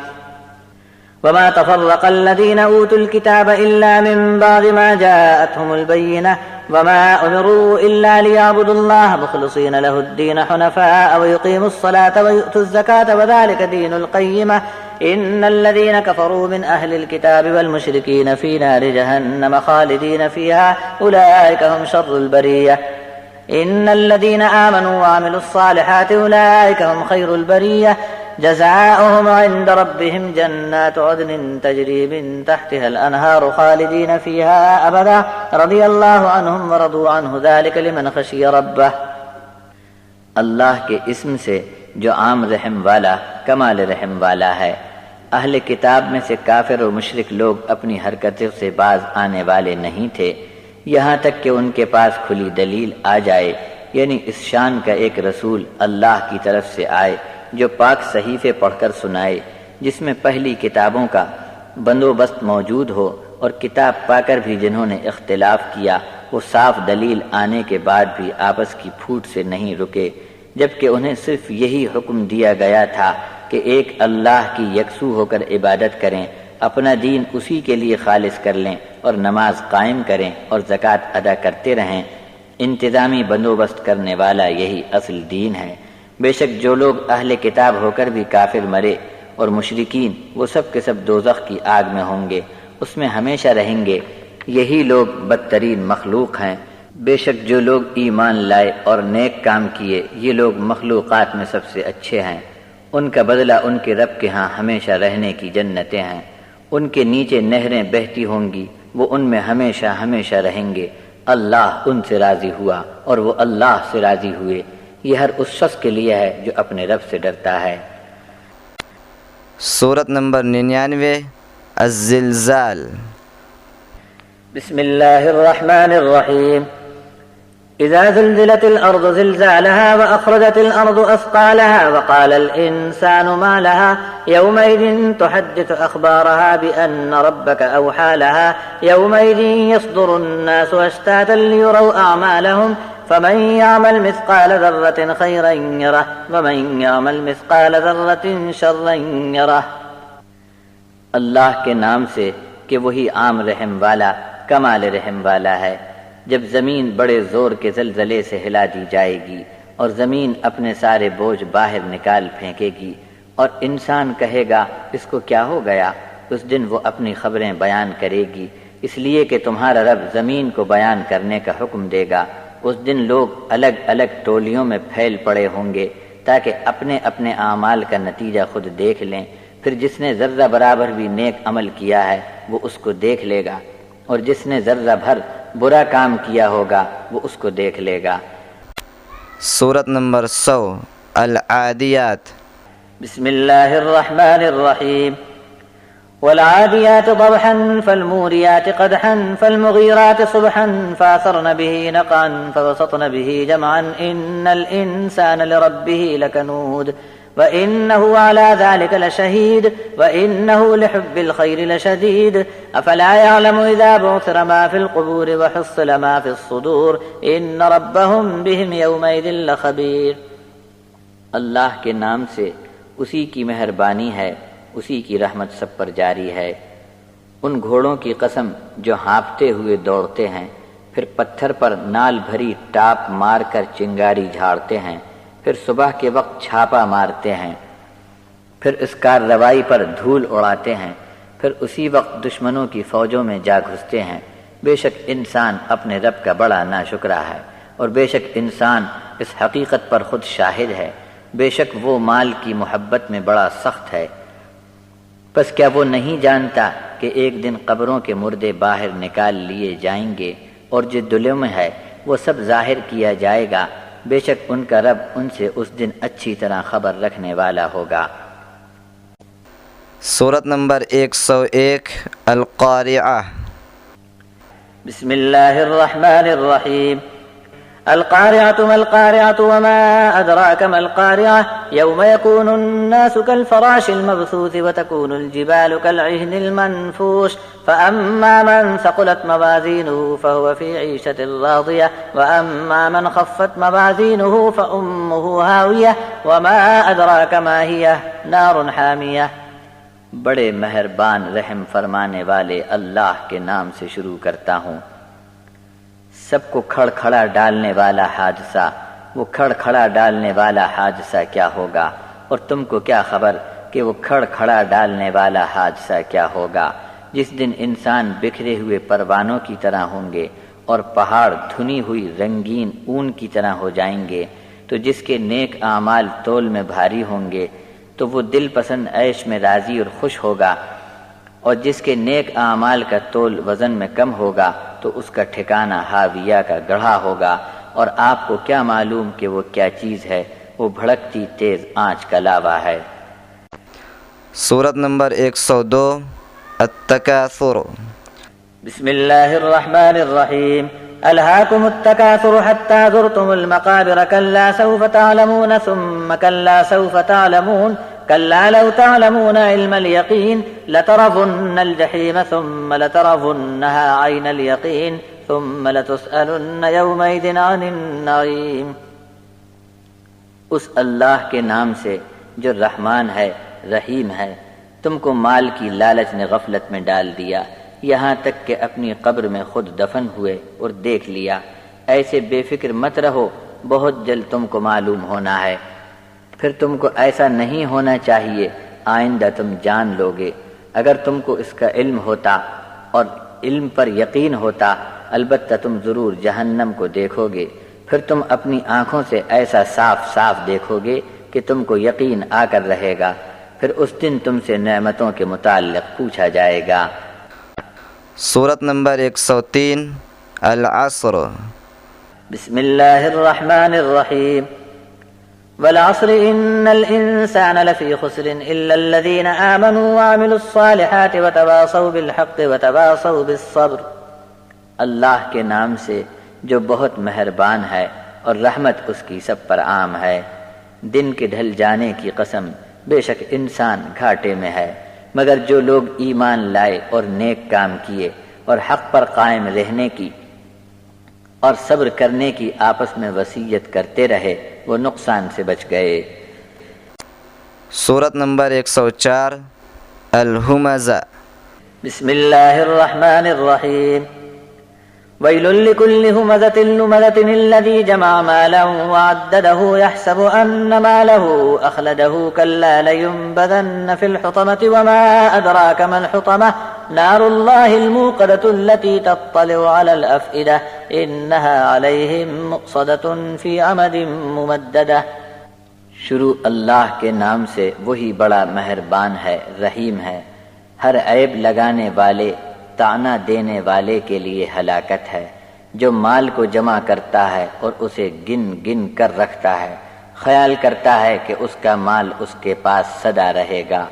وما تفرق الذين أوتوا الكتاب إلا من بعد ما جاءتهم البينة وما أمروا إلا ليعبدوا الله مخلصين له الدين حنفاء ويقيموا الصلاة ويؤتوا الزكاة وذلك دين القيمة إن الذين كفروا من أهل الكتاب والمشركين في نار جهنم خالدين فيها أولئك هم شر البرية إن الذين آمنوا وعملوا الصالحات أولئك هم خير البرية جزاؤهم عند ربهم جنات عدن تجري من تحتها الأنهار خالدين فيها أبدا رضي الله عنهم ورضوا عنه ذلك لمن خشي ربه۔ اللہ کے اسم سے جو عام رحم والا کمال رحم والا ہے۔ اہل کتاب میں سے کافر و مشرک لوگ اپنی حرکتوں سے باز آنے والے نہیں تھے، یہاں تک کہ ان کے پاس کھلی دلیل آ جائے، یعنی اس شان کا ایک رسول اللہ کی طرف سے آئے جو پاک صحیفے پڑھ کر سنائے، جس میں پہلی کتابوں کا بندوبست موجود ہو، اور کتاب پا کر بھی جنہوں نے اختلاف کیا وہ صاف دلیل آنے کے بعد بھی آپس کی پھوٹ سے نہیں رکے، جبکہ انہیں صرف یہی حکم دیا گیا تھا کہ ایک اللہ کی یکسو ہو کر عبادت کریں، اپنا دین اسی کے لیے خالص کر لیں اور نماز قائم کریں اور زکوٰۃ ادا کرتے رہیں۔ انتظامی بندوبست کرنے والا یہی اصل دین ہے۔ بے شک جو لوگ اہل کتاب ہو کر بھی کافر مرے اور مشرکین، وہ سب کے سب دوزخ کی آگ میں ہوں گے، اس میں ہمیشہ رہیں گے، یہی لوگ بدترین مخلوق ہیں۔ بے شک جو لوگ ایمان لائے اور نیک کام کیے، یہ لوگ مخلوقات میں سب سے اچھے ہیں، ان کا بدلہ ان کے رب کے ہاں ہمیشہ رہنے کی جنتیں ہیں، ان کے نیچے نہریں بہتی ہوں گی، وہ ان میں ہمیشہ ہمیشہ رہیں گے۔ اللہ ان سے راضی ہوا اور وہ اللہ سے راضی ہوئے، یہ ہر اس شخص کے لیے ہے جو اپنے رب سے ڈرتا ہے۔ سورت نمبر 99 الزلزال۔ بسم الله الرحمن الرحيم إذا زلزلت الأرض زلزالها وأخرجت الأرض أثقالها وقال الإنسان ما لها يومئذ تحدث أخبارها بأن ربك أوحى لها يومئذ يصدر الناس أشتاتا ليروا أعمالهم فمن يعمل مثقال ذرة خيرا يره ومن يعمل مثقال ذرة شرا يره۔ اللہ کے نام سے کہ وہی عام رحم والا کمال رحم والا ہے۔ جب زمین بڑے زور کے زلزلے سے ہلا دی جائے گی اور زمین اپنے سارے بوجھ باہر نکال پھینکے گی اور انسان کہے گا اس کو کیا ہو گیا، اس دن وہ اپنی خبریں بیان کرے گی، اس لیے کہ تمہارا رب زمین کو بیان کرنے کا حکم دے گا۔ اس دن لوگ الگ الگ ٹولیوں میں پھیل پڑے ہوں گے تاکہ اپنے اپنے اعمال کا نتیجہ خود دیکھ لیں، پھر جس نے ذرہ برابر بھی نیک عمل کیا ہے وہ اس کو دیکھ لے گا، اور جس نے ذرہ بھر برا کام کیا ہوگا وہ اس کو دیکھ لے گا۔ سورت نمبر 100 العادیات۔ بسم الله الرحمن الرحيم والعاديات ضبحا فالموريات قدحا فالمغيرات صبحا فأثرن به نقعا فوسطن به جمعا إن الإنسان لربه لكنود وإنه على ذلك لشهيد وإنه لحب الخير لشديد أفلا يعلم إذا بعثر ما في القبور وحصل ما في الصدور إن ربهم بهم يومئذ لخبير۔ اللہ کے نام سے، اسی کی مہربانی ہے، اسی کی رحمت سب پر جاری ہے۔ ان گھوڑوں کی قسم جو ہانپتے ہوئے دوڑتے ہیں، پھر پتھر پر نال بھری ٹاپ مار کر چنگاری جھاڑتے ہیں، پھر صبح کے وقت چھاپا مارتے ہیں، پھر اس کارروائی پر دھول اڑاتے ہیں، پھر اسی وقت دشمنوں کی فوجوں میں جا گھستے ہیں۔ بے شک انسان اپنے رب کا بڑا ناشکرا ہے، اور بے شک انسان اس حقیقت پر خود شاہد ہے، بے شک وہ مال کی محبت میں بڑا سخت ہے۔ پس کیا وہ نہیں جانتا کہ ایک دن قبروں کے مردے باہر نکال لیے جائیں گے اور جو دلوں میں ہے وہ سب ظاہر کیا جائے گا، بے شک ان کا رب ان سے اس دن اچھی طرح خبر رکھنے والا ہوگا۔ سورت نمبر 101 القارعہ۔ بسم الله الرحمن الرحيم القارعة ما القارعة وما أدراك ما القارعة يوم يكون الناس كالفراش المبثوث وتكون الجبال كالعهن المنفوش فأما من ثقلت موازينه فهو في عيشة راضية وأما من خفت موازينه فأمه هاوية وما أدراك ما هي نار حامية۔ بڑے مہربان رحم فرمانے والے اللہ کے نام سے شروع کرتا ہوں۔ سب کو کھڑکھڑا ڈالنے والا حادثہ، وہ کھڑکھڑا ڈالنے والا حادثہ کیا ہوگا، اور تم کو کیا خبر کہ وہ کھڑکھڑا ڈالنے والا حادثہ کیا ہوگا، جس دن انسان بکھرے ہوئے پروانوں کی طرح ہوں گے اور پہاڑ دھنی ہوئی رنگین اون کی طرح ہو جائیں گے، تو جس کے نیک اعمال تول میں بھاری ہوں گے تو وہ دل پسند عیش میں راضی اور خوش ہوگا، اور جس کے نیک اعمال کا تول وزن میں کم ہوگا تو اس کا ٹھکانہ ہاویہ کا گڑھا ہوگا۔ اور آپ کو کیا معلوم کہ وہ کیا چیز ہے؟ وہ بھڑکتی تیز آنچ کا لاوا ہے۔ سورت نمبر 102 التکاثر۔ بسم اللہ الرحمن الرحیم۔ الہاکم التکاثر حتی زرتم المقابر کلا سوف تعلمون ثم کلا سوف تعلمون كلا لو تعلمون علم اليقين لترون الجحيم ثم لترونها عين اليقين ثم لتسألن يومئذ عن النعيم۔ اس اللہ کے نام سے جو رحمان ہے رحیم ہے، تم کو مال کی لالچ نے غفلت میں ڈال دیا، یہاں تک کہ اپنی قبر میں خود دفن ہوئے اور دیکھ لیا۔ ایسے بے فکر مت رہو، بہت جلد تم کو معلوم ہونا ہے۔ پھر تم کو ایسا نہیں ہونا چاہیے، آئندہ تم جان لوگے۔ اگر تم کو اس کا علم ہوتا اور علم پر یقین ہوتا، البتہ تم ضرور جہنم کو دیکھو گے، پھر تم اپنی آنکھوں سے ایسا صاف صاف دیکھو گے کہ تم کو یقین آ کر رہے گا۔ پھر اس دن تم سے نعمتوں کے متعلق پوچھا جائے گا۔ سورت نمبر 103 العصر۔ بسم اللہ الرحمن الرحیم۔ والعصر ان الانسان لفی خسر الا الذین آمنوا وعملوا الصالحات وتواصوا بالحق وتواصوا بالصبر۔ اللہ کے نام سے جو بہت مہربان ہے اور رحمت اس کی سب پر عام ہے۔ دن کے ڈھل جانے کی قسم، بے شک انسان گھاٹے میں ہے، مگر جو لوگ ایمان لائے اور نیک کام کیے اور حق پر قائم رہنے کی اور صبر کرنے کی آپس میں وصیت کرتے رہے، وہ نقصان سے بچ گئے۔ سورت نمبر 104 الہمزہ۔ بسم اللہ الرحمن الرحیم۔ ویل لکل ہمزۃ لمزۃ الذی جمع مالا وعددہ یحسب ان مالہ اخلدہ کلا لینبذن فی الحطمۃ وما ادراک ما الحطمۃ نار اللہ الموقدۃ التي تطلع علی الافئدہ انها علیہم مؤصدۃ فی عمد ممددہ۔ شروع اللہ کے نام سے، وہی بڑا مہربان ہے رحیم ہے۔ ہر عیب لگانے والے، طعنہ دینے والے کے لیے ہلاکت ہے۔ جو مال کو جمع کرتا ہے اور اسے گن گن کر رکھتا ہے، خیال کرتا ہے کہ اس کا مال اس کے پاس سدا رہے گا،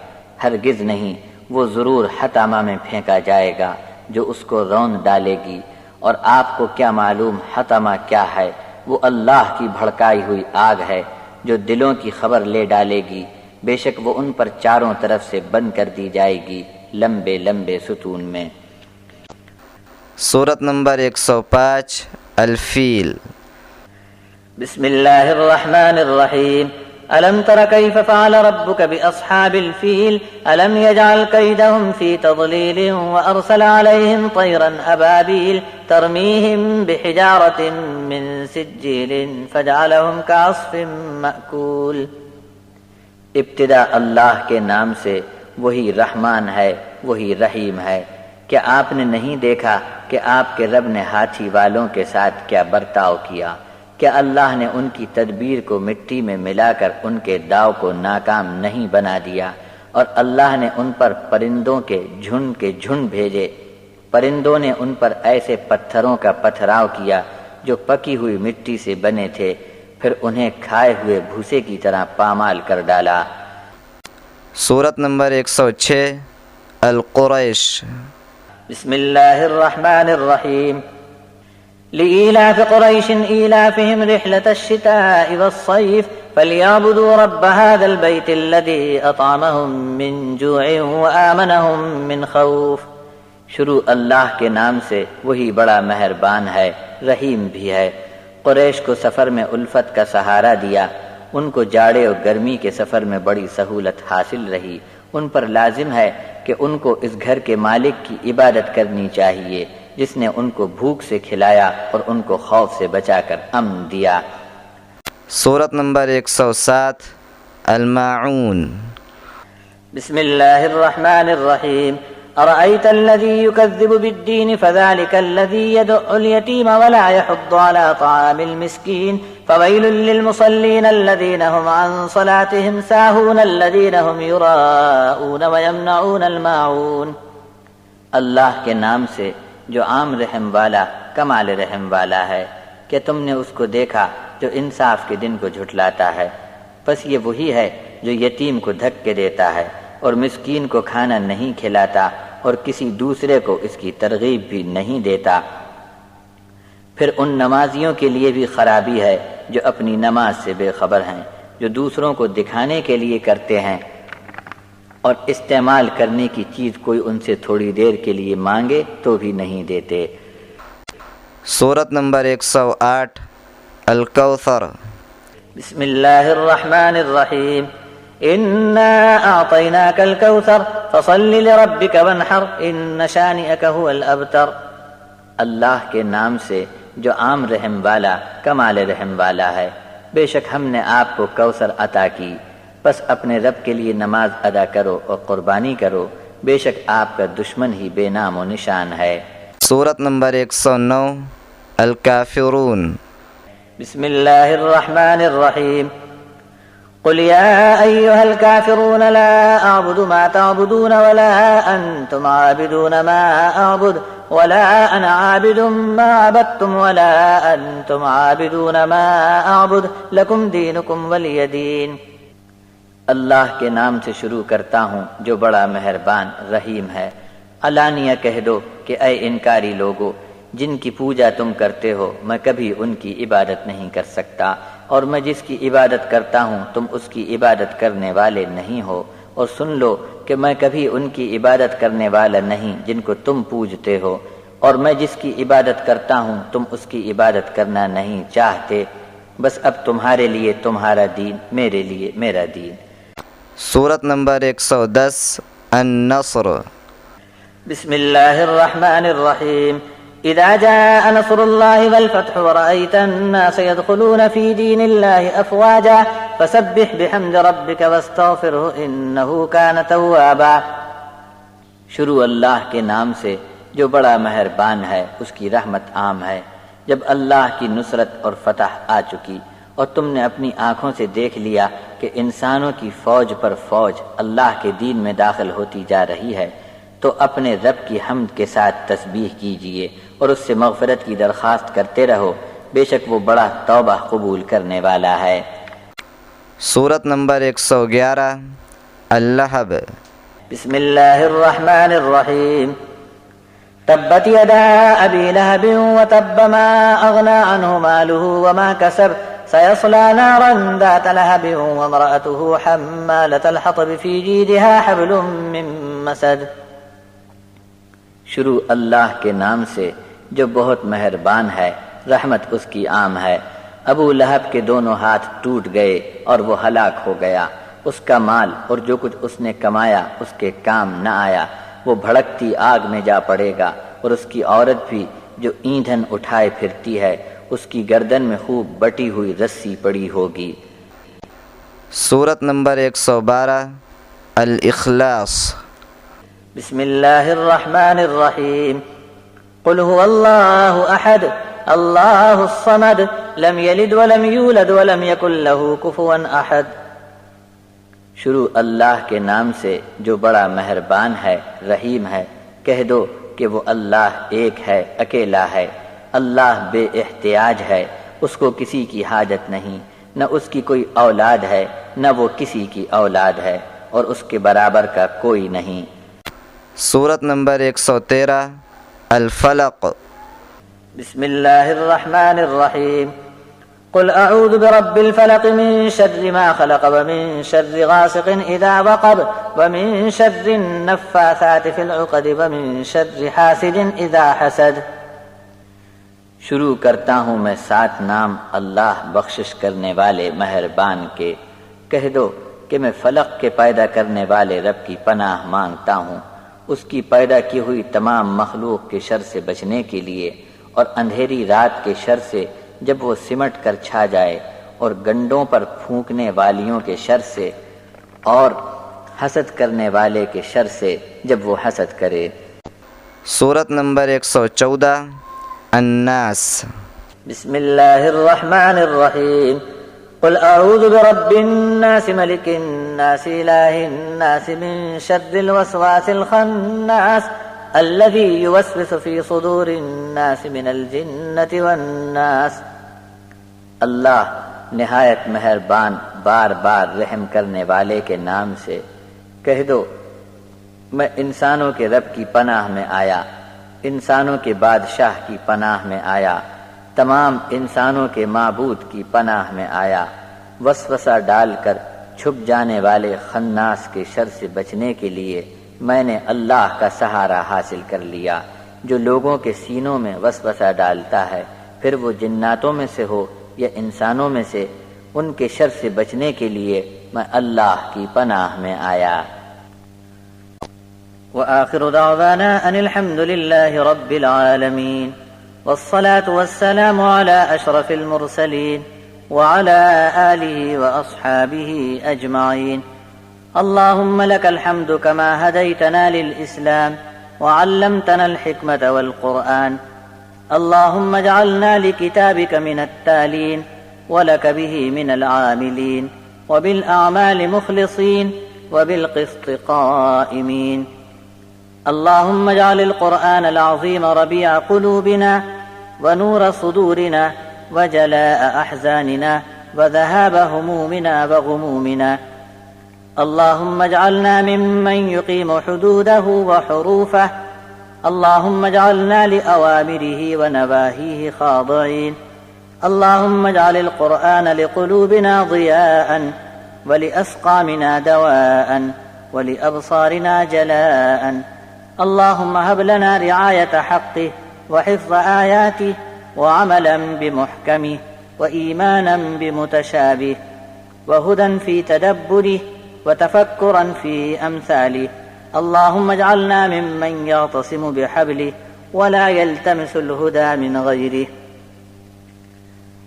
ہرگز نہیں، وہ ضرور حطامہ میں پھینکا جائے گا جو اس کو روند ڈالے گی۔ اور آپ کو کیا معلوم حطامہ کیا ہے؟ وہ اللہ کی بھڑکائی ہوئی آگ ہے جو دلوں کی خبر لے ڈالے گی۔ بے شک وہ ان پر چاروں طرف سے بند کر دی جائے گی، لمبے لمبے ستون میں۔ سورت نمبر 105 الفیل۔ بسم اللہ الرحمن الرحیم۔ ألم تر كيف فعل ربك بأصحاب الفيل ألم يجعل كيدهم في تضليل وأرسل عليهم طيرا أبابيل ترميهم بحجارة من سجيل فجعلهم كعصف مأكول۔ ابتدا اللہ کے نام سے، وہی رحمان ہے وہی رحیم ہے۔ کیا آپ نے نہیں دیکھا کہ آپ کے رب نے ہاتھی والوں کے ساتھ کیا برتاؤ کیا؟ کیا اللہ نے ان کی تدبیر کو مٹی میں ملا کر ان کے داؤ کو ناکام نہیں بنا دیا؟ اور اللہ نے ان پر پرندوں کے جھنڈ بھیجے، پرندوں نے ان پر ایسے پتھروں کا پتھراؤ کیا جو پکی ہوئی مٹی سے بنے تھے، پھر انہیں کھائے ہوئے بھوسے کی طرح پامال کر ڈالا۔ سورت نمبر 106 القریش۔ بسم اللہ الرحمن الرحیم۔ لإيلاف قريش إيلافهم رحلة الشتاء والصيف فليعبدوا رب هذا البيت الذي أطعمهم من جوع وآمنهم من خوف۔ شروع اللہ کے نام سے، وہی بڑا مہربان ہے رحیم بھی ہے۔ قریش کو سفر میں الفت کا سہارا دیا، ان کو جاڑے اور گرمی کے سفر میں بڑی سہولت حاصل رہی۔ ان پر لازم ہے کہ ان کو اس گھر کے مالک کی عبادت کرنی چاہیے جس نے ان کو بھوک سے کھلایا اور ان کو خوف سے بچا کر امن دیا۔ سورت نمبر 107 الماعون۔ بسم اللہ الرحمن الرحیم۔ أرأيت الذي يكذب بالدين فذلك الذي يدع اليتيم ولا يحض على طعام المسكين فويل للمصلين الذين هم عن صلاتهم ساهون الذين هم يراءون ويمنعون الماعون۔ اللہ کے نام سے جو عام رحم والا کمال رحم والا ہے، کہ تم نے اس کو دیکھا جو انصاف کے دن کو جھٹلاتا ہے، بس یہ وہی ہے جو یتیم کو دھکے دیتا ہے اور مسکین کو کھانا نہیں کھلاتا اور کسی دوسرے کو اس کی ترغیب بھی نہیں دیتا۔ پھر ان نمازیوں کے لیے بھی خرابی ہے جو اپنی نماز سے بے خبر ہیں، جو دوسروں کو دکھانے کے لیے کرتے ہیں اور استعمال کرنے کی چیز کوئی ان سے تھوڑی دیر کے لیے مانگے تو بھی نہیں دیتے۔ سورت نمبر 108 الکوثر۔ بسم اللہ الرحمن الرحیم انا اعطیناک الکوثر فصل لربک وانحر ان شانئک هو الابتر۔ اللہ کے نام سے جو عام رحم والا کمال رحم والا ہے، بے شک ہم نے آپ کو کوثر عطا کی، بس اپنے رب کے لیے نماز ادا کرو اور قربانی کرو، بے شک آپ کا دشمن ہی بے نام و نشان ہے۔ سورت نمبر 109 الکافرون۔ بسم اللہ الرحمن الرحیم قل یا ایہا الکافرون لا اعبد ما تعبدون ولا انتم عابدون ما اعبد ولا انا عابد ما عبدتم ولا انتم عابدون ما اعبد لکم دینکم ولی دین۔ اللہ کے نام سے شروع کرتا ہوں جو بڑا مہربان رحیم ہے۔ علانیہ کہہ دو کہ اے انکاری لوگو، جن کی پوجا تم کرتے ہو میں کبھی ان کی عبادت نہیں کر سکتا، اور میں جس کی عبادت کرتا ہوں تم اس کی عبادت کرنے والے نہیں ہو، اور سن لو کہ میں کبھی ان کی عبادت کرنے والا نہیں جن کو تم پوجتے ہو، اور میں جس کی عبادت کرتا ہوں تم اس کی عبادت کرنا نہیں چاہتے، بس اب تمہارے لیے تمہارا دین، میرے لیے میرا دین۔ سورت نمبر 110 النصر۔ بسم اللہ الرحمن الرحیم اذا جاء نصر اللہ والفتح ورأيت الناس يدخلون في دين الله افواجا فسبح بحمد ربك واستغفره انه كان توابا۔ شروع اللہ کے نام سے جو بڑا مہربان ہے، اس کی رحمت عام ہے۔ جب اللہ کی نصرت اور فتح آ چکی اور تم نے اپنی آنکھوں سے دیکھ لیا کہ انسانوں کی فوج پر فوج اللہ کے دین میں داخل ہوتی جا رہی ہے، تو اپنے رب کی حمد کے ساتھ تسبیح کیجئے اور اس سے مغفرت کی درخواست کرتے رہو، بے شک وہ بڑا توبہ قبول کرنے والا ہے۔ سورت نمبر 111 اللہب۔ بسم اللہ الرحمن الرحیم تبت یدا ابی لہب وتب ما اغنى عنہ مالہ وما کسب سیصلی نارا ذات لہب وامرأته حمالة الحطب فی جیدها حبل من مسد۔ شروع اللہ کے نام سے جو بہت مہربان ہے، رحمت اس کی عام ہے۔ ابو لہب کے دونوں ہاتھ ٹوٹ گئے اور وہ ہلاک ہو گیا، اس کا مال اور جو کچھ اس نے کمایا اس کے کام نہ آیا، وہ بھڑکتی آگ میں جا پڑے گا، اور اس کی عورت بھی جو ایندھن اٹھائے پھرتی ہے، اس کی گردن میں خوب بٹی ہوئی رسی پڑی ہوگی۔ سورت نمبر 112 الاخلاص۔ بسم اللہ الرحمن الرحیم قل هو اللہ احد اللہ الصمد لم یلد ولم یولد ولم یکن له کفوا احد۔ شروع اللہ کے نام سے جو بڑا مہربان ہے رحیم ہے، کہہ دو کہ وہ اللہ ایک ہے، اکیلا ہے، اللہ بے احتیاج ہے، اس کو کسی کی حاجت نہیں، نہ اس کی کوئی اولاد ہے نہ وہ کسی کی اولاد ہے، اور اس کے برابر کا کوئی نہیں۔ سورت نمبر 113 الفلق۔ بسم اللہ الرحمن الرحیم قل اعوذ برب الفلق من شر ما خلق ومن شر غاسق اذا وقب ومن شر النفاثات في العقد ومن شر حاسد اذا حسد۔ شروع کرتا ہوں میں 7 نام اللہ بخشش کرنے والے مہربان کے۔ کہہ دو کہ میں فلق کے پیدا کرنے والے رب کی پناہ مانگتا ہوں، اس کی پیدا کی ہوئی تمام مخلوق کے شر سے بچنے کے لیے، اور اندھیری رات کے شر سے جب وہ سمٹ کر چھا جائے، اور گنڈوں پر پھونکنے والیوں کے شر سے، اور حسد کرنے والے کے شر سے جب وہ حسد کرے۔ سورت نمبر 114 الناس۔ بسم اللہ الرحمن الرحیم قل اعوذ برب الناس ملک الناس الہ الناس من شر الوسواس الخناس الذي يوسوس في صدور الناس من الجنة والناس۔ اللہ نہایت مہربان بار بار رحم کرنے والے کے نام سے۔ کہہ دو میں انسانوں کے رب کی پناہ میں آیا، انسانوں کے بادشاہ کی پناہ میں آیا، تمام انسانوں کے معبود کی پناہ میں آیا۔ وسوسہ ڈال کر چھپ جانے والے خناس کے شر سے بچنے کے لیے میں نے اللہ کا سہارا حاصل کر لیا، جو لوگوں کے سینوں میں وسوسہ ڈالتا ہے، پھر وہ جناتوں میں سے ہو یا انسانوں میں سے، ان کے شر سے بچنے کے لیے میں اللہ کی پناہ میں آیا۔ وآخر دعوانا ان الحمد لله رب العالمين والصلاة والسلام على أشرف المرسلين وعلى آله وأصحابه أجمعين۔ اللهم لك الحمد كما هديتنا للإسلام وعلمتنا الحكمة والقرآن، اللهم اجعلنا لكتابك من التالين ولك به من العاملين، وبالأعمال مخلصين وبالقسط قائمين۔ اللهم اجعل القرآن العظيم ربيع قلوبنا ونور صدورنا وجلاء أحزاننا وذهاب همومنا وغمومنا، اللهم اجعلنا ممن يقيم حدوده وحروفه، اللهم اجعلنا لأوامره ونواهيه خاضعين، اللهم اجعل القرآن لقلوبنا ضياء ولأسقامنا دواء ولأبصارنا جلاء، اللهم هب لنا رعاية حقه وحفظ آياته وعملا بمحكمه وإيمانا بمتشابه وهدى في تدبره وتفكرا في أمثاله، اللهم اجعلنا ممن يعتصم بحبله ولا يلتمس الهدى من غيره،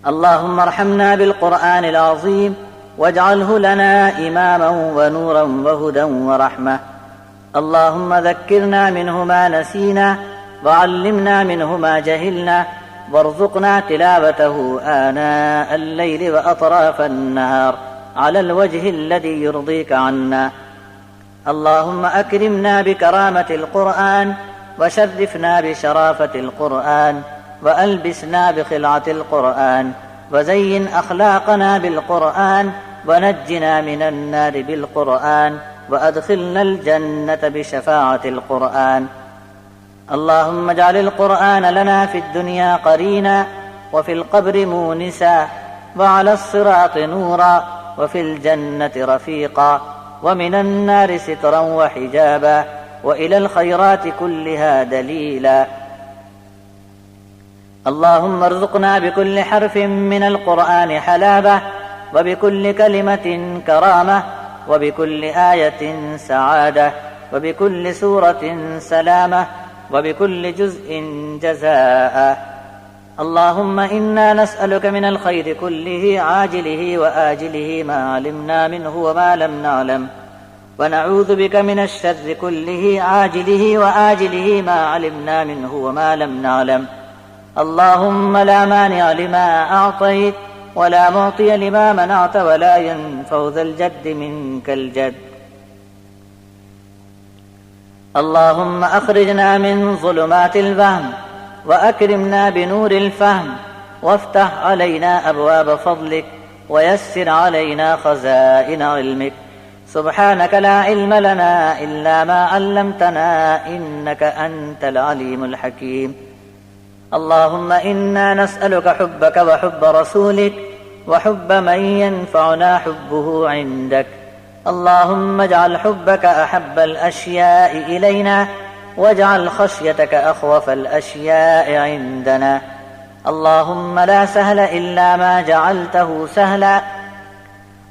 اللهم ارحمنا بالقرآن العظيم واجعله لنا إماما ونورا وهدى ورحمة، اللهم ذكرنا منه ما نسينا وعلمنا منه ما جهلنا وارزقنا تلاوته آناء الليل وأطراف النهار على الوجه الذي يرضيك عنا، اللهم أكرمنا بكرامة القرآن وشرفنا بشرافة القرآن وألبسنا بخلعة القرآن وزين أخلاقنا بالقرآن ونجنا من النار بالقرآن وأدخلنا الجنة بشفاعة القرآن، اللهم اجعل القرآن لنا في الدنيا قرينا وفي القبر مونسا وعلى الصراط نورا وفي الجنة رفيقا ومن النار سترا وحجابا وإلى الخيرات كلها دليلا، اللهم ارزقنا بكل حرف من القرآن حلاوة وبكل كلمة كرامة وبكل آية سعادة وبكل سورة سلامة وبكل جزء جزاء، اللهم إنا نسألك من الخير كله عاجله وآجله ما علمنا منه وما لم نعلم، ونعوذ بك من الشر كله عاجله وآجله ما علمنا منه وما لم نعلم، اللهم لا مانع لما أعطيت ولا معطي لما منعت ولا ينفع ذا الجد منك الجد، اللهم أخرجنا من ظلمات الوهم وأكرمنا بنور الفهم وافتح علينا أبواب فضلك ويسر علينا خزائن علمك، سبحانك لا علم لنا إلا ما علمتنا إنك أنت العليم الحكيم، اللهم إنا نسألك حبك وحب رسولك وحب من ينفعنا حبه عندك، اللهم اجعل حبك أحب الأشياء إلينا واجعل خشيتك أخوف الأشياء عندنا، اللهم لا سهل إلا ما جعلته سهلا،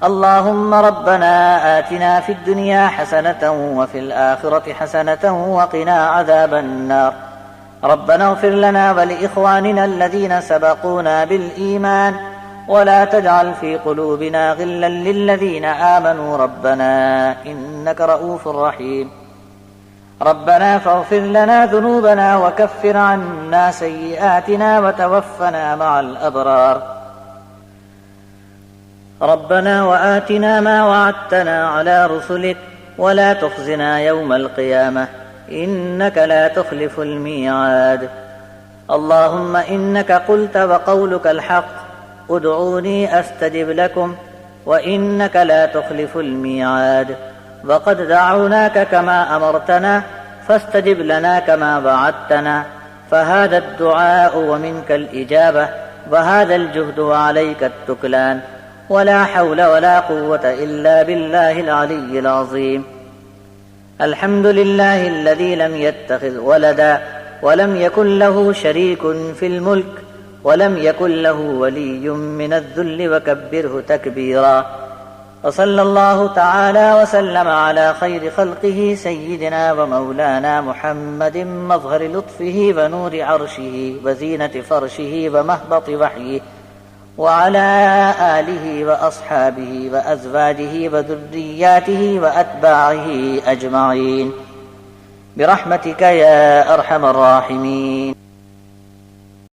اللهم ربنا آتنا في الدنيا حسنة وفي الآخرة حسنة وقنا عذاب النار، ربنا اغفر لنا ولإخواننا الذين سبقونا بالإيمان ولا تجعل في قلوبنا غلا للذين آمنوا ربنا إنك رؤوف رحيم. ربنا فاغفر لنا ذنوبنا وكفر عنا سيئاتنا وتوفنا مع الأبرار. ربنا وآتنا ما وعدتنا على رسلك ولا تخزنا يوم القيامة إنك لا تخلف الميعاد. اللهم إنك قلت وقولك الحق ادعوني أستجب لكم وإنك لا تخلف الميعاد. وقد دعوناك كما أمرتنا فاستجب لنا كما وعدتنا. فهذا الدعاء ومنك الإجابة وهذا الجهد وعليك التكلان. ولا حول ولا قوة إلا بالله العلي العظيم. الحمد لله الذي لم يتخذ ولدا ولم يكن له شريك في الملك ولم يكن له ولي من الذل وكبره تكبيرا. وصلى الله تعالى وسلم على خير خلقه سيدنا ومولانا محمد مظهر لطفه ونور عرشه وزينة فرشه ومهبط وحيه وعلى آله وأصحابه وأزواجه وذرياته وأتباعه أجمعين برحمتك يا أرحم الراحمين.